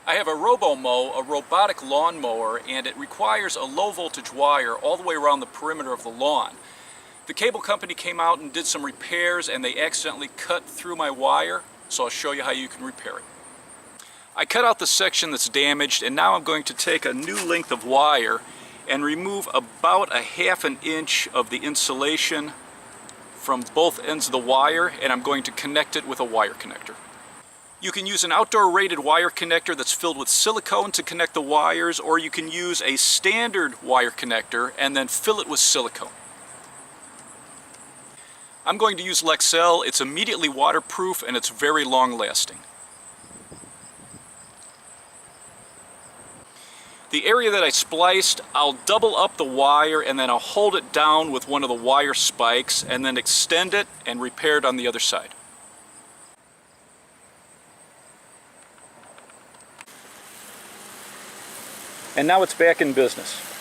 I have a RoboMow, a robotic lawn mower, and it requires a low voltage wire all the way around the perimeter of the lawn. The cable company came out and did some repairs and they accidentally cut through my wire, so I'll show you how you can repair it. I cut out the section that's damaged, and now I'm going to take a new length of wire and remove about a ½ an inch of the insulation from both ends of the wire, and I'm going to connect it with a wire connector. You can use an outdoor rated wire connector that's filled with silicone to connect the wires, or you can use a standard wire connector and then fill it with silicone. I'm going to use Lexel. It's immediately waterproof and it's very long lasting. The area that I spliced, I'll double up the wire and then I'll hold it down with one of the wire spikes and then extend it and repair it on the other side. And now it's back in business.